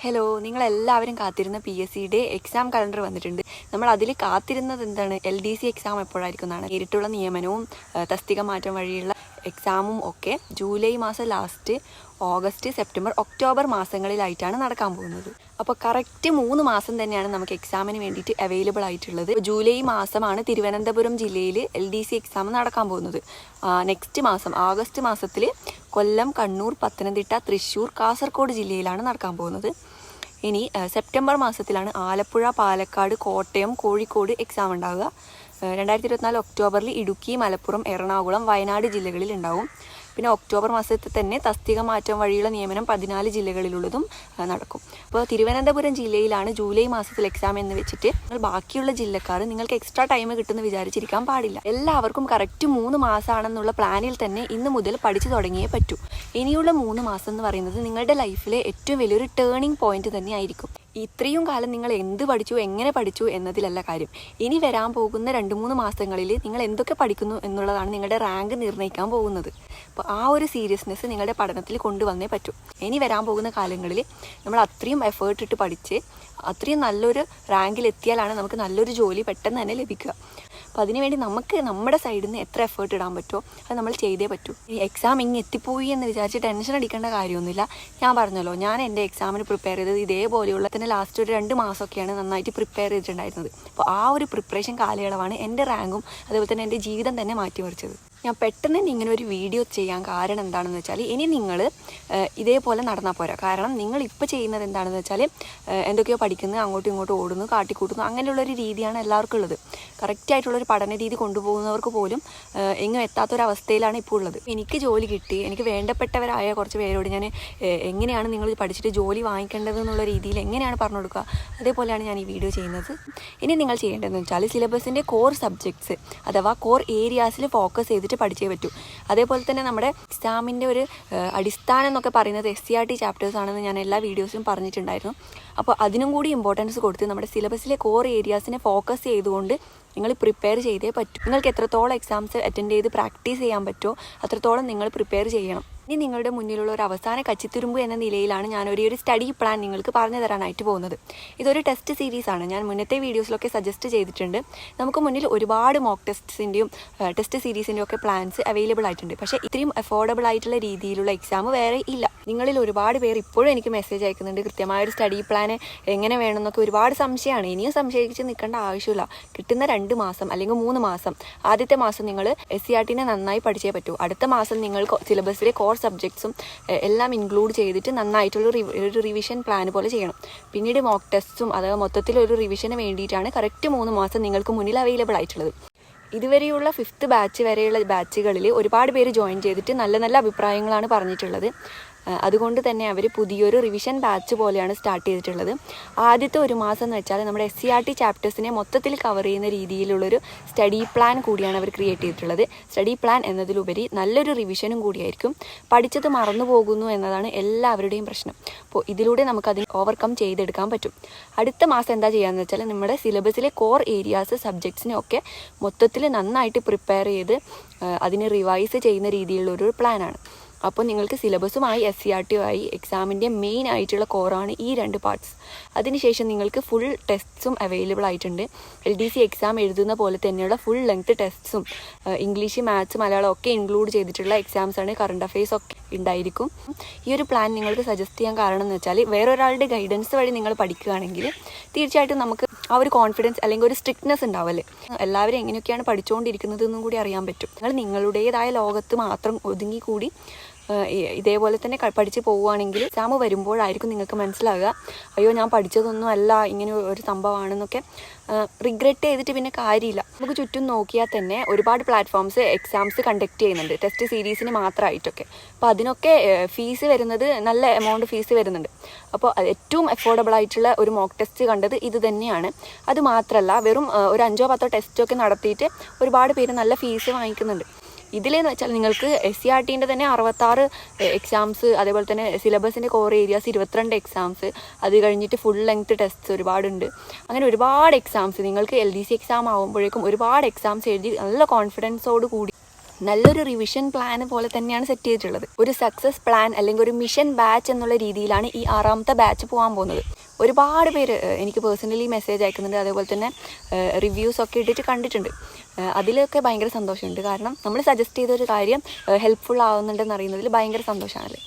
Hello, നിങ്ങളെല്ലാവരും കാത്തിരുന്ന PSCയുടെ exam calendar വന്നിട്ടുണ്ട്. നമ്മൾ അതിൽ കാത്തിരുന്നത് എന്താണ്? LDC എക്സാം എപ്പോഴായിരിക്കും എന്നാണ്. നേരിട്ടുള്ള നിയമനവും തസ്തിക മാറ്റം വഴിയുള്ള എക്സാമും ഒക്കെ ജൂലൈ മാസം ലാസ്റ്റ്, ഓഗസ്റ്റ്, സെപ്റ്റംബർ, ഒക്ടോബർ മാസങ്ങളിലായിട്ടാണ് നടക്കാൻ പോകുന്നത്. അപ്പോൾ കറക്റ്റ് 3 മാസം തന്നെയാണ് നമുക്ക് എക്സാമിന് വേണ്ടിയിട്ട് അവൈലബിൾ ആയിട്ടുള്ളത്. ജൂലൈ മാസമാണ് തിരുവനന്തപുരം ജില്ലയിൽ LDC എക്സാം നടക്കാൻ പോകുന്നത്. നെക്സ്റ്റ് മാസം ആഗസ്റ്റ് മാസത്തിൽ കൊല്ലം, കണ്ണൂർ, പത്തനംതിട്ട, തൃശ്ശൂർ, കാസർഗോഡ് ജില്ലയിലാണ് നടക്കാൻ പോകുന്നത്. ഇനി സെപ്റ്റംബർ മാസത്തിലാണ് ആലപ്പുഴ, പാലക്കാട്, കോട്ടയം, കോഴിക്കോട് എക്സാം ഉണ്ടാവുക. 2024 ഒക്ടോബറിൽ ഇടുക്കി, മലപ്പുറം, എറണാകുളം, വയനാട് ജില്ലകളിൽ ഉണ്ടാവും. പിന്നെ ഒക്ടോബർ മാസത്തിൽ തന്നെ തസ്തിക മാറ്റം വഴിയുള്ള നിയമനം 14 ജില്ലകളിലുള്ളതും നടക്കും. അപ്പോൾ തിരുവനന്തപുരം ജില്ലയിലാണ് ജൂലൈ മാസത്തിൽ എക്സാം എന്ന് വെച്ചിട്ട് ബാക്കിയുള്ള ജില്ലക്കാർ നിങ്ങൾക്ക് എക്സ്ട്രാ ടൈം കിട്ടുമെന്ന് വിചാരിച്ചിരിക്കാൻ പാടില്ല. എല്ലാവർക്കും കറക്റ്റ് 3 മാസമാണെന്നുള്ള പ്ലാനിൽ തന്നെ ഇന്ന് മുതൽ പഠിച്ചു തുടങ്ങിയേ പറ്റൂ. ഇനിയുള്ള 3 മാസം എന്ന് പറയുന്നത് നിങ്ങളുടെ ലൈഫിലെ ഏറ്റവും വലിയൊരു ടേണിംഗ് പോയിന്റ് തന്നെ ആയിരിക്കും. ഇത്രയും കാലം നിങ്ങൾ എന്ത് പഠിച്ചു, എങ്ങനെ പഠിച്ചു എന്നതിലല്ല കാര്യം. ഇനി വരാൻ പോകുന്ന 2-3 മാസങ്ങളിൽ നിങ്ങൾ എന്തൊക്കെ പഠിക്കുന്നു എന്നുള്ളതാണ് നിങ്ങളുടെ റാങ്ക് നിർണ്ണയിക്കാൻ പോകുന്നത്. അപ്പോൾ ആ ഒരു സീരിയസ്നെസ് നിങ്ങളുടെ പഠനത്തിൽ കൊണ്ടുവന്നേ പറ്റൂ. ഇനി വരാൻ പോകുന്ന കാലങ്ങളിൽ നമ്മൾ അത്രയും എഫേർട്ട് ഇട്ട് പഠിച്ച് അത്രയും നല്ലൊരു റാങ്കിൽ എത്തിയാലാണ് നമുക്ക് നല്ലൊരു ജോലി പെട്ടെന്ന് തന്നെ ലഭിക്കുക. അപ്പോൾ അതിനുവേണ്ടി നമുക്ക് നമ്മുടെ സൈഡിൽ നിന്ന് എത്ര എഫേർട്ട് ഇടാൻ പറ്റുമോ അത് നമ്മൾ ചെയ്തേ പറ്റൂ. ഈ എക്സാം ഇങ്ങനെ എത്തിപ്പോയി എന്ന് വിചാരിച്ച് ടെൻഷൻ അടിക്കേണ്ട കാര്യമൊന്നുമില്ല. ഞാൻ പറഞ്ഞല്ലോ, ഞാൻ എൻ്റെ എക്സാമിന് പ്രിപ്പയർ ചെയ്തത് ഇതേപോലെയുള്ള തന്നെ ലാസ്റ്റ് ഒരു 2 മാസമൊക്കെയാണ് നന്നായിട്ട് പ്രിപ്പയർ ചെയ്തിട്ടുണ്ടായിരുന്നത്. അപ്പോൾ ആ ഒരു പ്രിപ്പറേഷൻ കാലയളവാണ് എൻ്റെ റാങ്കും അതേപോലെ തന്നെ എൻ്റെ ജീവിതം തന്നെ മാറ്റിമറിച്ചത്. ഞാൻ പെട്ടെന്ന് തന്നെ ഇങ്ങനെ ഒരു വീഡിയോ ചെയ്യാൻ കാരണം എന്താണെന്ന് വെച്ചാൽ, ഇനി നിങ്ങൾ ഇതേപോലെ നടന്നാൽ പോരാ. കാരണം നിങ്ങൾ ഇപ്പോൾ ചെയ്യുന്നത് എന്താണെന്ന് വെച്ചാൽ എന്തൊക്കെയോ പഠിക്കുന്നത്, അങ്ങോട്ടും ഇങ്ങോട്ടും ഓടുന്നു, കാട്ടിക്കൂട്ടുന്നു, അങ്ങനെയുള്ളൊരു രീതിയാണ് എല്ലാവർക്കും ഉള്ളത്. കറക്റ്റായിട്ടുള്ളൊരു പഠന രീതി കൊണ്ടുപോകുന്നവർക്ക് പോലും എങ്ങും എത്താത്തൊരവസ്ഥയിലാണ് ഇപ്പോൾ ഉള്ളത്. എനിക്ക് ജോലി കിട്ടി, എനിക്ക് വേണ്ടപ്പെട്ടവരായ കുറച്ച് പേരോട് ഞാൻ എങ്ങനെയാണ് നിങ്ങൾ പഠിച്ചിട്ട് ജോലി വാങ്ങിക്കേണ്ടത് എന്നുള്ള രീതിയിൽ എങ്ങനെയാണ് പറഞ്ഞു കൊടുക്കുക, അതേപോലെയാണ് ഞാൻ ഈ വീഡിയോ ചെയ്യുന്നത്. ഇനി നിങ്ങൾ ചെയ്യേണ്ടതെന്ന് വെച്ചാൽ സിലബസിൻ്റെ കോർ സബ്ജക്ട്സ് അഥവാ കോർ ഏരിയാസിൽ ഫോക്കസ് ചെയ്തിട്ട് പഠിച്ചേ പറ്റൂ. അതേപോലെ തന്നെ നമ്മുടെ എക്സാമിൻ്റെ ഒരു അടിസ്ഥാനം എന്നൊക്കെ പറയുന്നത് SCRT ചാപ്റ്റേഴ്സ് ആണെന്ന് ഞാൻ എല്ലാ വീഡിയോസിലും പറഞ്ഞിട്ടുണ്ടായിരുന്നു. അപ്പോൾ അതിനും കൂടി ഇമ്പോർട്ടൻസ് കൊടുത്ത് നമ്മുടെ സിലബസിലെ കോർ ഏരിയാസിനെ ഫോക്കസ് ചെയ്തുകൊണ്ട് നിങ്ങൾ പ്രിപ്പയർ ചെയ്തേ പറ്റൂ. നിങ്ങൾക്ക് എത്രത്തോളം എക്സാംസ് അറ്റൻഡ് ചെയ്ത് പ്രാക്ടീസ് ചെയ്യാൻ പറ്റുമോ അത്രത്തോളം നിങ്ങൾ പ്രിപ്പയർ ചെയ്യണം. ഇനി നിങ്ങളുടെ മുന്നിലുള്ള ഒരു അവസാന കച്ചിത്തുരുമ്പ് എന്ന നിലയിലാണ് ഞാൻ ഒരു സ്റ്റഡി പ്ലാൻ നിങ്ങൾക്ക് പറഞ്ഞു തരാനായിട്ട് പോകുന്നത്. ഇതൊരു ടെസ്റ്റ് സീരീസാണ്. ഞാൻ മുന്നത്തെ വീഡിയോസിലൊക്കെ സജസ്റ്റ് ചെയ്തിട്ടുണ്ട്. നമുക്ക് മുന്നിൽ ഒരുപാട് മോക്ക് ടെസ്റ്റിൻ്റെയും ടെസ്റ്റ് സീരീസിൻ്റെയും ഒക്കെ പ്ലാൻസ് അവൈലബിൾ ആയിട്ടുണ്ട്. പക്ഷേ ഇത്രയും അഫോർഡബിൾ ആയിട്ടുള്ള രീതിയിലുള്ള എക്സാം വേറെ ഇല്ല. നിങ്ങളിൽ ഒരുപാട് പേർ ഇപ്പോഴും എനിക്ക് മെസ്സേജ് അയക്കുന്നുണ്ട്, കൃത്യമായൊരു സ്റ്റഡി പ്ലാൻ എങ്ങനെ വേണമെന്നൊക്കെ ഒരുപാട് സംശയമാണ്. ഇനിയും സംശയിച്ച് നിൽക്കേണ്ട ആവശ്യമില്ല. കിട്ടുന്ന 2 മാസം അല്ലെങ്കിൽ 3 മാസം, ആദ്യത്തെ മാസം നിങ്ങൾ SCRTനെ നന്നായി പഠിച്ചേ പറ്റൂ. അടുത്ത മാസം നിങ്ങൾ സിലബസിലെ കോർ സബ്ജക്ട്സും എല്ലാം ഇൻക്ലൂഡ് ചെയ്തിട്ട് നന്നായിട്ടുള്ള ഒരു റിവിഷൻ പ്ലാൻ പോലെ ചെയ്യണം. പിന്നീട് മോക്ക് ടെസ്റ്റും അഥവാ മൊത്തത്തിലൊരു റിവിഷന് വേണ്ടിയിട്ടാണ് കറക്റ്റ് 3 മാസം നിങ്ങൾക്ക് മുന്നിൽ അവൈലബിൾ ആയിട്ടുള്ളത്. ഇതുവരെയുള്ള 5th ബാച്ച് വരെയുള്ള ബാച്ചുകളിൽ ഒരുപാട് പേര് ജോയിൻ ചെയ്തിട്ട് നല്ല നല്ല അഭിപ്രായങ്ങളാണ് പറഞ്ഞിട്ടുള്ളത്. അതുകൊണ്ട് തന്നെ അവർ പുതിയൊരു റിവിഷൻ ബാച്ച് പോലെയാണ് സ്റ്റാർട്ട് ചെയ്തിട്ടുള്ളത്. ആദ്യത്തെ 1 മാസം എന്ന് വെച്ചാൽ നമ്മുടെ SCRT ചാപ്റ്റേഴ്സിനെ മൊത്തത്തിൽ കവർ ചെയ്യുന്ന രീതിയിലുള്ളൊരു സ്റ്റഡി പ്ലാൻ കൂടിയാണ് അവർ ക്രിയേറ്റ് ചെയ്തിട്ടുള്ളത്. സ്റ്റഡി പ്ലാൻ എന്നതിലുപരി നല്ലൊരു റിവിഷനും കൂടിയായിരിക്കും. പഠിച്ചത് മറന്നു പോകുന്നു എന്നതാണ് എല്ലാവരുടെയും പ്രശ്നം. അപ്പോൾ ഇതിലൂടെ നമുക്കതിന് ഓവർകം ചെയ്തെടുക്കാൻ പറ്റും. അടുത്ത മാസം എന്താ ചെയ്യാന്ന് വെച്ചാൽ നമ്മുടെ സിലബസിലെ കോർ ഏരിയാസ് സബ്ജക്ട്സിനെ ഒക്കെ മൊത്തത്തിൽ നന്നായിട്ട് പ്രിപ്പയർ ചെയ്ത് അതിനെ റിവൈസ് ചെയ്യുന്ന രീതിയിലുള്ളൊരു പ്ലാനാണ്. അപ്പോൾ നിങ്ങൾക്ക് സിലബസുമായി SCRTയുമായി എക്സാമിൻ്റെ മെയിൻ ആയിട്ടുള്ള കോറാണ് ഈ 2 പാർട്സ്. അതിനുശേഷം നിങ്ങൾക്ക് ഫുൾ ടെസ്റ്റ്സും അവൈലബിൾ ആയിട്ടുണ്ട്. LDC എക്സാം എഴുതുന്ന പോലെ തന്നെയുള്ള ഫുൾ ലെങ്ത് ടെസ്റ്റ്സും ഇംഗ്ലീഷ്, മാത്സ്, മലയാളം ഒക്കെ ഇൻക്ലൂഡ് ചെയ്തിട്ടുള്ള എക്സാംസാണ്. കറണ്ട് അഫെയർസ് ഒക്കെ ഉണ്ടായിരിക്കും. ഈ ഒരു പ്ലാൻ നിങ്ങൾക്ക് സജസ്റ്റ് ചെയ്യാൻ കാരണം എന്ന് വെച്ചാൽ വേറൊരാളുടെ ഗൈഡൻസ് വഴി നിങ്ങൾ പഠിക്കുകയാണെങ്കിൽ തീർച്ചയായിട്ടും നമുക്ക് ആ ഒരു കോൺഫിഡൻസ് അല്ലെങ്കിൽ ഒരു സ്ട്രിക്ട്നെസ് ഉണ്ടാവല്ലേ, എല്ലാവരും എങ്ങനെയൊക്കെയാണ് പഠിച്ചുകൊണ്ടിരിക്കുന്നത് എന്നും കൂടി അറിയാൻ പറ്റും. നിങ്ങൾ നിങ്ങളുടേതായ ലോകത്ത് മാത്രം ഒതുങ്ങിക്കൂടി ഇതേപോലെ തന്നെ പഠിച്ച് പോവുകയാണെങ്കിൽ എക്സാം വരുമ്പോഴായിരിക്കും നിങ്ങൾക്ക് മനസ്സിലാവുക, അയ്യോ ഞാൻ പഠിച്ചതൊന്നും അല്ല, ഇങ്ങനെ ഒരു സംഭവമാണെന്നൊക്കെ റിഗ്രറ്റ് ചെയ്തിട്ട് പിന്നെ കാര്യമില്ല. നമുക്ക് ചുറ്റും നോക്കിയാൽ തന്നെ ഒരുപാട് പ്ലാറ്റ്ഫോംസ് എക്സാംസ് കണ്ടക്ട് ചെയ്യുന്നുണ്ട്, ടെസ്റ്റ് സീരീസിന് മാത്രമായിട്ടൊക്കെ. അപ്പോൾ അതിനൊക്കെ ഫീസ് വരുന്നത് നല്ല എമൗണ്ട് ഫീസ് വരുന്നുണ്ട്. അപ്പോൾ ഏറ്റവും അഫോർഡബിൾ ആയിട്ടുള്ള ഒരു മോക്ക് ടെസ്റ്റ് കണ്ടത് ഇത് തന്നെയാണ്. അത് മാത്രമല്ല, വെറും ഒരു 5-10 ടെസ്റ്റൊക്കെ നടത്തിയിട്ട് ഒരുപാട് പേര് നല്ല ഫീസ് വാങ്ങിക്കുന്നുണ്ട്. ഇതിലെന്ന് വെച്ചാൽ നിങ്ങൾക്ക് SCRTൻ്റെ തന്നെ 66 എക്സാംസ്, അതേപോലെ തന്നെ സിലബസിൻ്റെ കോർ ഏരിയാസ് 22 എക്സാംസ്, അത് കഴിഞ്ഞിട്ട് ഫുൾ ലെങ്ത് ടെസ്റ്റ് ഒരുപാടുണ്ട്. അങ്ങനെ ഒരുപാട് എക്സാംസ് നിങ്ങൾക്ക് LDC എക്സാം ആകുമ്പോഴേക്കും ഒരുപാട് എക്സാംസ് എഴുതി നല്ല കോൺഫിഡൻസോട് കൂടി നല്ലൊരു റിവിഷൻ പ്ലാൻ പോലെ തന്നെയാണ് സെറ്റ് ചെയ്തിട്ടുള്ളത്. ഒരു സക്സസ് പ്ലാൻ അല്ലെങ്കിൽ ഒരു മിഷൻ ബാച്ച് എന്നുള്ള രീതിയിലാണ് ഈ 6ാമത്തെ ബാച്ച് പോകാൻ പോകുന്നത്. ഒരുപാട് പേര് എനിക്ക് പേഴ്സണലി മെസ്സേജ് അയക്കുന്നുണ്ട്, അതേപോലെ തന്നെ റിവ്യൂസൊക്കെ ഇട്ടിട്ട് കണ്ടിട്ടുണ്ട്. അതിലൊക്കെ ഭയങ്കര സന്തോഷമുണ്ട്. കാരണം നമ്മൾ സജസ്റ്റ് ചെയ്തൊരു കാര്യം ഹെൽപ്ഫുൾ ആവുന്നുണ്ടെന്ന് അറിയുന്നതിൽ ഭയങ്കര സന്തോഷമാണല്ലേ.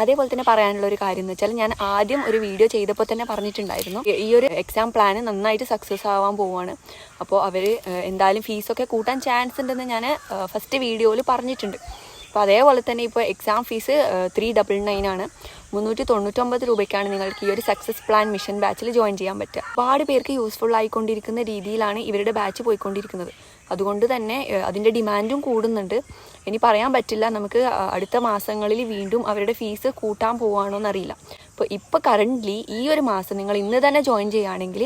അതേപോലെ തന്നെ പറയാനുള്ള ഒരു കാര്യം എന്ന് വെച്ചാൽ, ഞാൻ ആദ്യം ഒരു വീഡിയോ ചെയ്തപ്പോൾ തന്നെ പറഞ്ഞിട്ടുണ്ടായിരുന്നു ഈ ഒരു എക്സാം പ്ലാന് നന്നായിട്ട് സക്സസ് ആവാൻ പോവുകയാണ്. അപ്പോൾ അവർ എന്തായാലും ഫീസൊക്കെ കൂട്ടാൻ ചാൻസ് ഉണ്ടെന്ന് ഞാൻ ഫസ്റ്റ് വീഡിയോയിൽ പറഞ്ഞിട്ടുണ്ട്. അപ്പോൾ അതേപോലെ തന്നെ ഇപ്പോൾ എക്സാം ഫീസ് 399 ആണ്. 399 രൂപയ്ക്കാണ് നിങ്ങൾക്ക് ഈ ഒരു സക്സസ് പ്ലാൻ മിഷൻ ബാച്ചിൽ ജോയിൻ ചെയ്യാൻ പറ്റുക. ഒരുപാട് പേർക്ക് യൂസ്ഫുൾ ആയിക്കൊണ്ടിരിക്കുന്ന രീതിയിലാണ് ഇവരുടെ ബാച്ച് പോയിക്കൊണ്ടിരിക്കുന്നത്. അതുകൊണ്ട് തന്നെ അതിൻ്റെ ഡിമാൻഡും കൂടുന്നുണ്ട്. ഇനി പറയാൻ പറ്റില്ല, നമുക്ക് അടുത്ത മാസങ്ങളിൽ വീണ്ടും അവരുടെ ഫീസ് കൂട്ടാൻ പോവുകയാണോ എന്നറിയില്ല. ഇപ്പോൾ കറൻ്റ്ലി ഈ ഒരു മാസം നിങ്ങൾ ഇന്ന് തന്നെ ജോയിൻ ചെയ്യുകയാണെങ്കിൽ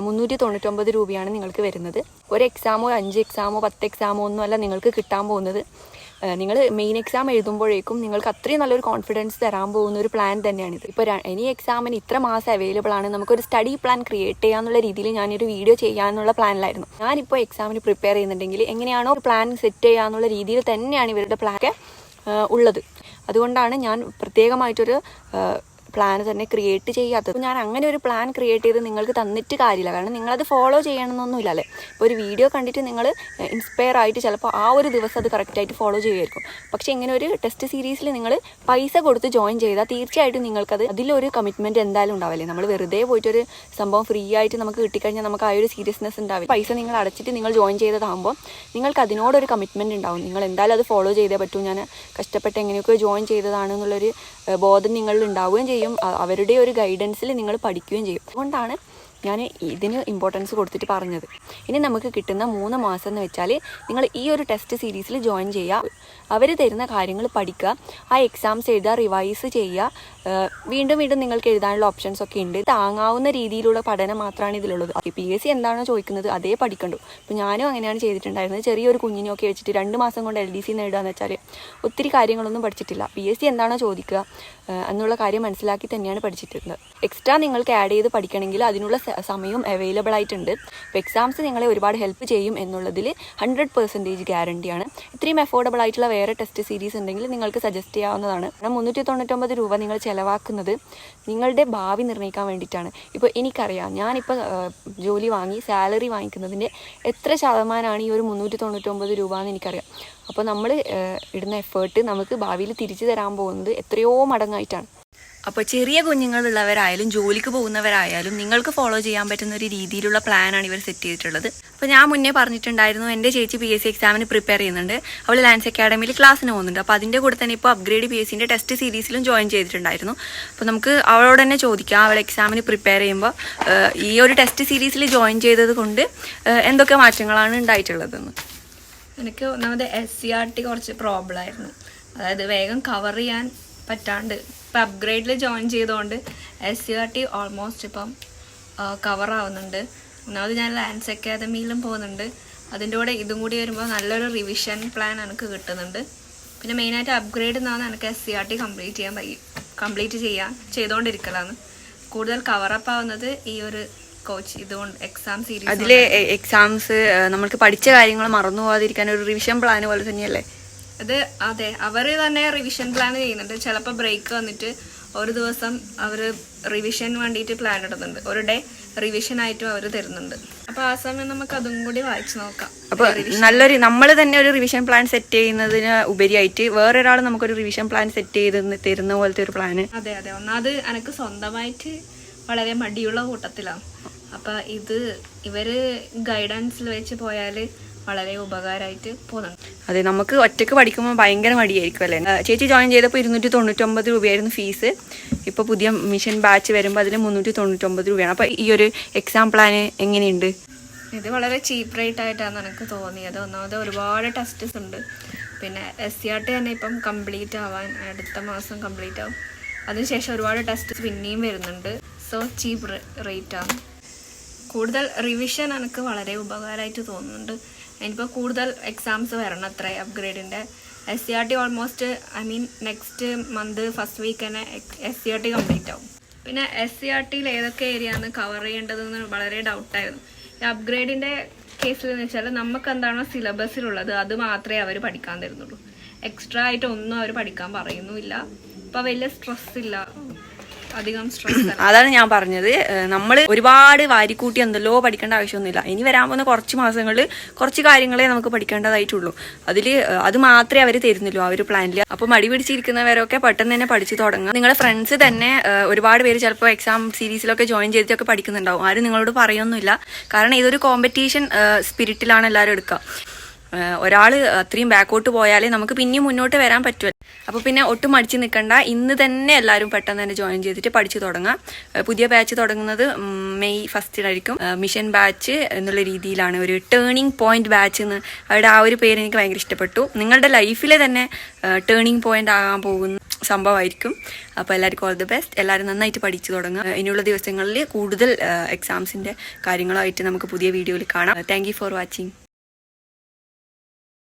399 രൂപയാണ് നിങ്ങൾക്ക് വരുന്നത്. ഒരു എക്സാമോ 5 എക്സാമോ 10 എക്സാമോ ഒന്നുമല്ല നിങ്ങൾക്ക് കിട്ടാൻ പോകുന്നത്. നിങ്ങൾ മെയിൻ എക്സാം എഴുതുമ്പോഴേക്കും നിങ്ങൾക്ക് അത്രയും നല്ലൊരു കോൺഫിഡൻസ് തരാൻ പോകുന്ന ഒരു പ്ലാൻ തന്നെയാണിത്. ഇപ്പോൾ ഇനി എക്സാമിന് ഇത്ര മാസം അവൈലബിൾ ആണ്, നമുക്കൊരു സ്റ്റഡി പ്ലാൻ ക്രിയേറ്റ് ചെയ്യാന്നുള്ള രീതിയിൽ ഞാനൊരു വീഡിയോ ചെയ്യാനുള്ള പ്ലാനിലായിരുന്നു. ഞാനിപ്പോൾ എക്സാമിന് പ്രിപ്പയർ ചെയ്യുന്നുണ്ടെങ്കിൽ എങ്ങനെയാണോ പ്ലാൻ സെറ്റ് ചെയ്യാന്നുള്ള രീതിയിൽ തന്നെയാണ് ഇവരുടെ പ്ലാനൊക്കെ ഉള്ളത്. അതുകൊണ്ടാണ് ഞാൻ പ്രത്യേകമായിട്ടൊരു പ്ലാൻ തന്നെ ക്രിയേറ്റ് ചെയ്യാത്തത്. ഞാൻ അങ്ങനെ ഒരു പ്ലാൻ ക്രിയേറ്റ് ചെയ്ത് നിങ്ങൾക്ക് തന്നിട്ട് കാര്യമില്ല. കാരണം നിങ്ങളത് ഫോളോ ചെയ്യണമെന്നൊന്നുമില്ല അല്ലേ. ഇപ്പോൾ ഒരു വീഡിയോ കണ്ടിട്ട് നിങ്ങൾ ഇൻസ്പയർ ആയിട്ട് ചിലപ്പോൾ ആ ഒരു ദിവസം അത് കറക്റ്റായിട്ട് ഫോളോ ചെയ്യുമായിരിക്കും. പക്ഷേ ഇങ്ങനെ ഒരു ടെസ്റ്റ് സീരീസിൽ നിങ്ങൾ പൈസ കൊടുത്ത് ജോയിൻ ചെയ്താൽ തീർച്ചയായിട്ടും നിങ്ങൾക്കത് അതിലൊരു കമ്മിറ്റ്മെൻറ്റ് എന്തായാലും ഉണ്ടാവില്ലേ. നമ്മൾ വെറുതെ പോയിട്ടൊരു സംഭവം ഫ്രീ ആയിട്ട് നമുക്ക് കിട്ടിക്കഴിഞ്ഞാൽ നമുക്ക് ആ ഒരു സീരിയസ്നെസ് ഉണ്ടാവില്ല. പൈസ നിങ്ങൾ അടച്ചിട്ട് നിങ്ങൾ ജോയിൻ ചെയ്തതാകുമ്പോൾ നിങ്ങൾക്ക് അതിനോടൊരു കമ്മിറ്റ്മെൻറ്റ് ഉണ്ടാവും. നിങ്ങൾ എന്തായാലും അത് ഫോളോ ചെയ്തേ പറ്റൂ. ഞാൻ കഷ്ടപ്പെട്ട് എങ്ങനെയൊക്കെ ജോയിൻ ചെയ്തതാണെന്നുള്ളൊരു ബോധം നിങ്ങളിൽ ഉണ്ടാവുകയും ചെയ്യും. അവരുടെ ഒരു ഗൈഡൻസിൽ നിങ്ങൾ പഠിക്കുകയും ചെയ്യും. അതുകൊണ്ടാണ് ഞാൻ ഇതിന് ഇമ്പോർട്ടൻസ് കൊടുത്തിട്ട് പറഞ്ഞത്. ഇനി നമുക്ക് കിട്ടുന്ന 3 മാസം എന്ന് വെച്ചാൽ നിങ്ങൾ ഈ ഒരു ടെസ്റ്റ് സീരീസിൽ ജോയിൻ ചെയ്യുക, അവർ തരുന്ന കാര്യങ്ങൾ പഠിക്കുക, ആ എക്സാംസ് എഴുതുക, റിവൈസ് ചെയ്യുക. വീണ്ടും വീണ്ടും നിങ്ങൾക്ക് എഴുതാനുള്ള ഓപ്ഷൻസ് ഒക്കെ ഉണ്ട്. താങ്ങാവുന്ന രീതിയിലുള്ള പഠനം മാത്രമാണ് ഇതിലുള്ളത്. PSC എന്താണോ ചോദിക്കുന്നത് അതേ പഠിക്കണ്ടു. ഇപ്പോൾ ഞാനും അങ്ങനെയാണ് ചെയ്തിട്ടുണ്ടായിരുന്നത്. ചെറിയൊരു കുഞ്ഞിനെയൊക്കെ വെച്ചിട്ട് 2 മാസം കൊണ്ട് LDC നേടുകയെന്ന് വെച്ചാൽ ഒത്തിരി കാര്യങ്ങളൊന്നും പഠിച്ചിട്ടില്ല. PSC എന്താണോ ചോദിക്കുക എന്നുള്ള കാര്യം മനസ്സിലാക്കി തന്നെയാണ് പഠിച്ചിട്ടുള്ളത്. എക്സ്ട്രാ നിങ്ങൾക്ക് ആഡ് ചെയ്ത് പഠിക്കണമെങ്കിൽ അതിനുള്ള സമയവും അവൈലബിൾ ആയിട്ടുണ്ട്. ഇപ്പോൾ എക്സാംസ് നിങ്ങളെ ഒരുപാട് ഹെൽപ്പ് ചെയ്യും എന്നുള്ളതിൽ 100% ഗ്യാരണ്ടിയാണ്. ഇത്രയും അഫോർഡബിൾ ആയിട്ടുള്ള വേറെ ടെസ്റ്റ് സീരീസ് ഉണ്ടെങ്കിൽ നിങ്ങൾക്ക് സജസ്റ്റ് ചെയ്യാവുന്നതാണ്. 399 രൂപ നിങ്ങൾ ചിലവാക്കുന്നത് നിങ്ങളുടെ ഭാവി നിർണ്ണയിക്കാൻ വേണ്ടിയിട്ടാണ്. ഇപ്പോൾ എനിക്കറിയാം, ഞാനിപ്പോൾ ജോലി വാങ്ങി സാലറി വാങ്ങിക്കുന്നതിൻ്റെ എത്ര ശതമാനമാണ് ഈ ഒരു 399 രൂപ എന്ന് എനിക്കറിയാം. അപ്പോൾ നമ്മൾ ഇടുന്ന എഫേർട്ട് നമുക്ക് ഭാവിയിൽ തിരിച്ചു തരാൻ പോകുന്നത് എത്രയോ മടങ്ങായിട്ടാണ്. അപ്പോൾ ചെറിയ കുഞ്ഞുങ്ങളുള്ളവരായാലും ജോലിക്ക് പോകുന്നവരായാലും നിങ്ങൾക്ക് ഫോളോ ചെയ്യാൻ പറ്റുന്ന ഒരു രീതിയിലുള്ള പ്ലാനാണ് ഇവർ സെറ്റ് ചെയ്തിട്ടുള്ളത്. അപ്പോൾ ഞാൻ മുന്നേ പറഞ്ഞിട്ടുണ്ടായിരുന്നു, എൻ്റെ ചേച്ചി PSC എക്സാമിന് പ്രിപ്പയർ ചെയ്യുന്നുണ്ട്. അവൾ ലാൻസ് അക്കാഡമിയിൽ ക്ലാസ്സിന് പോകുന്നുണ്ട്. അപ്പോൾ അതിൻ്റെ കൂടെ തന്നെ ഇപ്പോൾ അപ്ഗ്രേഡ് PSCൻ്റെ ടെസ്റ്റ് സീരീസിലും ജോയിൻ ചെയ്തിട്ടുണ്ടായിരുന്നു. അപ്പോൾ നമുക്ക് അവളോട് തന്നെ ചോദിക്കാം, അവൾ എക്സാമിന് പ്രിപ്പയർ ചെയ്യുമ്പോൾ ഈ ഒരു ടെസ്റ്റ് സീരീസിൽ ജോയിൻ ചെയ്തത് കൊണ്ട് എന്തൊക്കെ മാറ്റങ്ങളാണ് ഉണ്ടായിട്ടുള്ളതെന്ന്. എനിക്ക് ഒന്നാമത് SCRT കുറച്ച് പ്രോബ്ലം ആയിരുന്നു. അതായത് വേഗം കവർ ചെയ്യാൻ പറ്റാണ്ട് ഇപ്പം അപ്ഗ്രേഡിൽ ജോയിൻ ചെയ്തുകൊണ്ട് SCRT ഓൾമോസ്റ്റ് ഇപ്പം കവർ ആവുന്നുണ്ട്. ഒന്നാമത് ഞാൻ ലാൻസ് അക്കാദമിയിലും പോകുന്നുണ്ട്. അതിൻ്റെ കൂടെ ഇതും കൂടി വരുമ്പോൾ നല്ലൊരു റിവിഷൻ പ്ലാൻ എനിക്ക് കിട്ടുന്നുണ്ട്. പിന്നെ മെയിനായിട്ട് അപ്ഗ്രേഡ് എന്നാണ് എനിക്ക് SCRT കംപ്ലീറ്റ് ചെയ്തുകൊണ്ടിരിക്കലാണ്. കൂടുതൽ കവറപ്പ് ആവുന്നത് ഈ ഒരു കോച്ച് ഇതുകൊണ്ട് എക്സാം സീരീസ്. അതിലെ എക്സാംസ് നമുക്ക് പഠിച്ച കാര്യങ്ങൾ മറന്നു പോകാതിരിക്കാൻ ഒരു റിവിഷൻ പ്ലാൻ പോലെ തന്നെയല്ലേ അത്? അതെ, അവർ തന്നെ റിവിഷൻ പ്ലാൻ ചെയ്യുന്നുണ്ട്. ചിലപ്പോൾ ബ്രേക്ക് വന്നിട്ട് ഒരു ദിവസം അവർ റിവിഷൻ വേണ്ടിയിട്ട് പ്ലാൻ ഇടുന്നുണ്ട്. ഒരു ഡേ റിവിഷൻ ആയിട്ടും അവർ തരുന്നുണ്ട്. അപ്പോൾ ആ സമയം നമുക്ക് അതും കൂടി വായിച്ചു നോക്കാം. അപ്പോൾ നല്ലൊരു നമ്മൾ തന്നെ ഒരു റിവിഷൻ പ്ലാൻ സെറ്റ് ചെയ്യുന്നതിന് ഉപരിയായിട്ട് വേറൊരാൾ നമുക്കൊരു റിവിഷൻ പ്ലാൻ സെറ്റ് ചെയ്ത് തരുന്ന പോലത്തെ ഒരു പ്ലാന്. അതെ അതെ, ഒന്നാമത് എനിക്ക് സ്വന്തമായിട്ട് വളരെ മടിയുള്ള കൂട്ടത്തിലാണ്. അപ്പം ഇവര് ഗൈഡൻസിൽ വെച്ച് പോയാൽ വളരെ ഉപകാരമായിട്ട് പോകുന്നുണ്ട്. അതെ, നമുക്ക് ഒറ്റയ്ക്ക് പഠിക്കുമ്പോൾ ഭയങ്കര മടിയായിരിക്കും അല്ലേ. ചേച്ചി ജോയിൻ ചെയ്തപ്പോൾ 299 രൂപയായിരുന്നു ഫീസ്. ഇപ്പോൾ പുതിയ മിഷൻ ബാച്ച് വരുമ്പോൾ അതിൽ 399 രൂപയാണ്. അപ്പോൾ ഈ ഒരു എക്സാം പ്ലാൻ എങ്ങനെയുണ്ട്? ഇത് വളരെ ചീപ്പ് റേറ്റ് ആയിട്ടാണ് എനിക്ക് തോന്നിയത്. ഒന്നാമത് ഒരുപാട് ടെസ്റ്റസ് ഉണ്ട്. പിന്നെ SCRT തന്നെ ഇപ്പം കംപ്ലീറ്റ് ആവാൻ അടുത്ത മാസം കംപ്ലീറ്റ് ആവും. അതിനുശേഷം ഒരുപാട് ടെസ്റ്റ് പിന്നെയും വരുന്നുണ്ട്. സോ ചീപ്പ് റേറ്റാണ്. കൂടുതൽ റിവിഷൻ എനിക്ക് വളരെ ഉപകാരമായിട്ട് തോന്നുന്നുണ്ട്. ഇനിയിപ്പോൾ കൂടുതൽ എക്സാംസ് വരണം അത്ര അപ്ഗ്രേഡിൻ്റെ. SCRT almost next month first week തന്നെ SCRT കംപ്ലീറ്റ് ആവും. പിന്നെ SCRTയിൽ ഏതൊക്കെ ഏരിയയാണ് കവർ ചെയ്യേണ്ടതെന്ന് വളരെ ഡൗട്ടായിരുന്നു. അപ്ഗ്രേഡിൻ്റെ കേസിൽ എന്ന് വെച്ചാൽ നമുക്ക് എന്താണോ സിലബസിലുള്ളത് അത് മാത്രമേ അവർ പഠിക്കാൻ തരുന്നുള്ളൂ. എക്സ്ട്രാ ആയിട്ട് ഒന്നും അവർ പഠിക്കാൻ പറയുന്നുമില്ല. ഇപ്പം വലിയ സ്ട്രെസ് ഇല്ല, അധികം സ്ട്രെസ്. അതാണ് ഞാൻ പറഞ്ഞത്, നമ്മൾ ഒരുപാട് വാരിക്കൂട്ടി എന്തെല്ലോ പഠിക്കേണ്ട ആവശ്യമൊന്നുമില്ല. ഇനി വരാൻ പോകുന്ന കുറച്ച് മാസങ്ങളിൽ കുറച്ച് കാര്യങ്ങളെ നമുക്ക് പഠിക്കേണ്ടതായിട്ടുള്ളൂ. അത് മാത്രമേ അവർ തരുന്നുള്ളൂ ആ ഒരു പ്ലാനിൽ. അപ്പോൾ മടി പിടിച്ചിരിക്കുന്നവരൊക്കെ പെട്ടെന്ന് തന്നെ പഠിച്ചു തുടങ്ങുക. നിങ്ങളുടെ ഫ്രണ്ട്സ് തന്നെ ഒരുപാട് പേര് ചിലപ്പോൾ എക്സാം സീരീസിലൊക്കെ ജോയിൻ ചെയ്തിട്ടൊക്കെ പഠിക്കുന്നുണ്ടാവും. ആരും നിങ്ങളോട് പറയൊന്നുമില്ല. കാരണം ഇതൊരു കോമ്പറ്റീഷൻ സ്പിരിറ്റിലാണ് എല്ലാവരും എടുക്കുക. ഒരാൾ അത്രയും ബാക്കോട്ട് പോയാലേ നമുക്ക് പിന്നെയും മുന്നോട്ട് വരാൻ പറ്റുമല്ലോ. അപ്പോൾ പിന്നെ ഒട്ടും മടിച്ച് നിൽക്കണ്ട, ഇന്ന് തന്നെ എല്ലാവരും പെട്ടെന്ന് തന്നെ ജോയിൻ ചെയ്തിട്ട് പഠിച്ചു തുടങ്ങാം. പുതിയ ബാച്ച് തുടങ്ങുന്നത് മെയ് 1 മിഷൻ ബാച്ച് എന്നുള്ള രീതിയിലാണ്, ഒരു ടേണിംഗ് പോയിന്റ് ബാച്ച് എന്ന്. അവരുടെ ആ ഒരു പേര് എനിക്ക് ഭയങ്കര ഇഷ്ടപ്പെട്ടു. നിങ്ങളുടെ ലൈഫിലെ തന്നെ ടേണിംഗ് പോയിന്റ് ആകാൻ പോകുന്ന സംഭവമായിരിക്കും. അപ്പോൾ എല്ലാവർക്കും ഓൾ ദി ബെസ്റ്റ്. എല്ലാവരും നന്നായിട്ട് പഠിച്ചു തുടങ്ങുക. ഇനിയുള്ള ദിവസങ്ങളിൽ കൂടുതൽ എക്സാംസിൻ്റെ കാര്യങ്ങളുമായിട്ട് നമുക്ക് പുതിയ വീഡിയോയിൽ കാണാം. Thank you for watching.